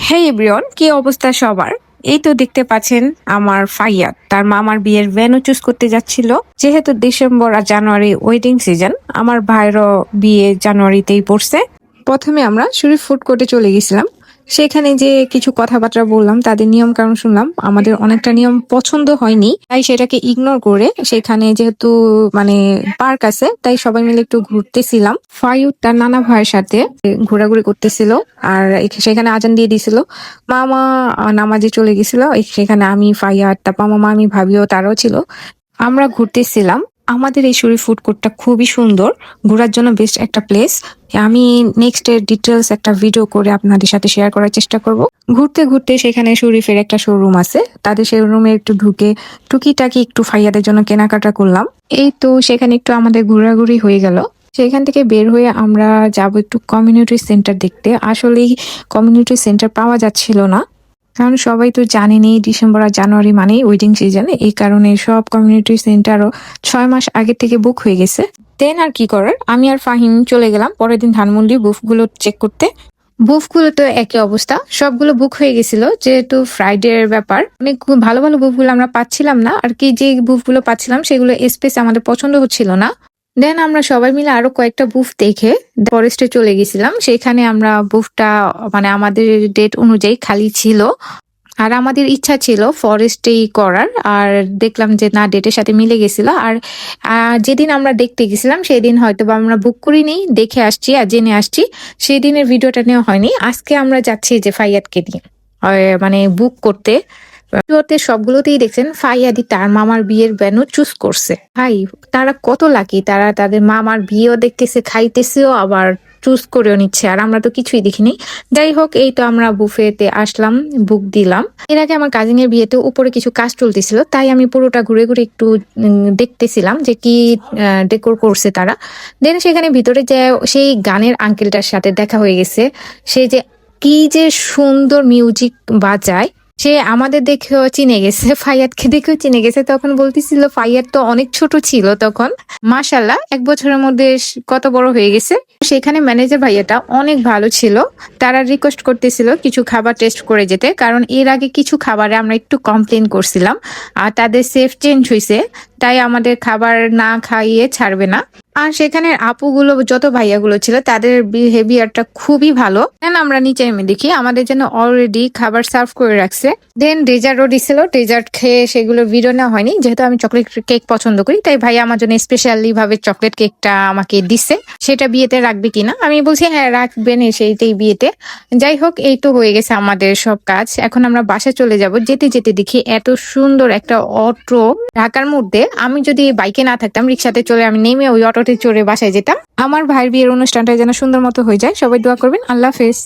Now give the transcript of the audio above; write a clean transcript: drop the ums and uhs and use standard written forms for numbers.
হে everyone, কি অবস্থা সবার? এই তো দেখতে পাচ্ছেন আমার ফাইয়াদ তার মামার বিয়ের ভেন্যু চুজ করতে যাচ্ছিল। যেহেতু ডিসেম্বর আর জানুয়ারি ওয়েডিং সিজন, আমার ভাইয়েরও বিয়ে জানুয়ারিতেই পড়ছে। প্রথমে আমরা শরীফ ফুড কোর্টে চলে গেছিলাম। সেখানে যে কিছু কথাবার্তা বললাম, তাদের নিয়ম কানুন শুনলাম। আমাদের অনেকটা নিয়ম পছন্দ হয়নি, তাই সেটাকে ইগনোর করে সেখানে যেহেতু মানে পার্ক আছে, তাই সবাই মিলে একটু ঘুরতেছিলাম। ফাইয়ুব তার নানা ভাইয়ের সাথে ঘোরাঘুরি করতেছিল, আর সেখানে আজান দিয়ে দিছিল। মামা নামাজে চলে গেছিল। সেখানে আমি, ফাইয়াদ, তারপর মামা, আমি ভাবিও তারাও ছিল। আমরা ঘুরতেছিলাম। আমাদের এই শরীফ ফুড কোর্টটা খুবই সুন্দর, ঘোরার জন্য বেস্ট একটা প্লেস। আমি নেক্সট এর ডিটেলস একটা ভিডিও করে আপনাদের সাথে শেয়ার করার চেষ্টা করব। ঘুরতে ঘুরতে সেখানে শরীফের একটা শোরুম আছে, তাদের সেই রুমে একটু ঢুকে টুকিটাকি একটু ফাইয়াদের জন্য কেনাকাটা করলাম। এই তো সেখানে একটু আমাদের ঘোরাঘুরি হয়ে গেল। সেখান থেকে বের হয়ে আমরা যাব একটু কমিউনিটি সেন্টার দেখতে। আসলেই কমিউনিটি সেন্টার পাওয়া যাচ্ছিল না, কারণ সবাই তো জানেনই ডিসেম্বর আর জানুয়ারি মানেই ওয়েডিং সিজন। এই কারণে সব কমিউনিটি সেন্টারও 6 মাস আগে থেকে বুক হয়ে গেছে। দেন আর কি করার, আমি আর ফাহিম চলে গেলাম পরের দিন ধানমন্ডি বুফগুলো চেক করতে। বুফগুলো তো একই অবস্থা, সবগুলো বুক হয়ে গেছিল। যেহেতু ফ্রাইডে এর ব্যাপার, অনেক ভালো ভালো বুফগুলো আমরা পাচ্ছিলাম না আর কি। যে বুফগুলো পাচ্ছিলাম সেগুলো স্পেস আমাদের পছন্দ হচ্ছিল না। দেন আমরা সবাই মিলে আরো কয়েকটা বুফ দেখে ফরেস্টে চলে গেছিলাম। সেখানে আমরা বুফটা মানে আমাদের ডেট অনুযায়ী খালি ছিল, আর আমাদের ইচ্ছা ছিল ফরেস্টেই করার। আর দেখলাম যে না, ডেটের সাথে মিলে গেছিল। আর যেদিন আমরা দেখতে গেছিলাম সেদিন হয়তো বা আমরা বুক করিনি, দেখে আসছি আর জেনে আসছি। সেই দিনের ভিডিওটা নেওয়া হয়নি। আজকে আমরা যাচ্ছি যে ফাইয়াদকে নিয়ে মানে বুক করতে। ভিডিওতে সবগুলোতেই দেখছেন ফাইয়াদি তার মামার বিয়ের ভেন্যু চুজ করছে। ভাই, তারা কত লাকি, তারা তাদের মামার বিয়েও দেখতেছে, খাইতেছেও, আবার চুজ করেও নিচ্ছে। আর আমরা তো কিছুই দেখিনি। যাই হোক, এই তো আমরা বুফেতে আসলাম, বুক দিলাম। এর আগে আমার কাজিনের বিয়েতে উপরে কিছু কাজ চলতেছিল, তাই আমি পুরোটা ঘুরে ঘুরে একটু দেখতেছিলাম যে কি ডেকোর করছে তারা। দেন সেখানে ভিতরে যে সেই গানের আঙ্কেলটার সাথে দেখা হয়ে গেছে। সে যে কি যে সুন্দর মিউজিক বাজায়, সে আমাদের দেখেও চিনে গেছে, ফাইয়াদকে দেখেও চিনে গেছে। তখন বলতেছিল ফাইয়াদ তো অনেক ছোট ছিল তখন, মাশাল্লাহ 1 বছরের মধ্যে কত বড় হয়ে গেছে। সেখানে ম্যানেজার ভাইয়াটা অনেক ভালো ছিল। তারা রিকোয়েস্ট করতেছিল কিছু খাবার টেস্ট করে যেতে, কারণ এর আগে কিছু খাবারে আমরা একটু কমপ্লেন করছিলাম আর তাদের সেফ চেঞ্জ হয়েছে, তাই আমাদের খাবার না খাইয়ে ছাড়বে না। আর সেখানে আপুগুলো, যত ভাইয়াগুলো ছিল, তাদের বিহেভিয়ারটা খুবই ভালো। দেন আমরা নিচে নেমে দেখি আমাদের জন্য অলরেডি খাবার সার্ভ করে রাখছে। দেন ডেজার্টও দিছিল। ডেজার্ট খেয়ে সেগুলো ভিডিও নেওয়া হয়নি, যেহেতু আমি চকলেট কেক পছন্দ করি, তাই ভাই আমার জন্য স্পেশালি ভাবে চকলেট কেকটা আমাকে দিচ্ছে। সেটা বিয়েতে রাখবে কিনা, আমি বলছি হ্যাঁ রাখবেন সেইটাই বিয়েতে। যাই হোক, এই তো হয়ে গেছে আমাদের সব কাজ। এখন আমরা বাসায় চলে যাব। যেতে যেতে দেখি এত সুন্দর একটা অটো ঢাকার মধ্যে। আমি যদি বাইকে না থাকতাম, রিক্সাতে চলে আমি নেমে ওই অটোতে চড়ে বাসায় যেতাম। আমার ভাইয়ের বিয়ের অনুষ্ঠানটা যেন সুন্দর মতো হয়ে যায়। সবাই দোয়া করবেন। আল্লাহ হাফেজ।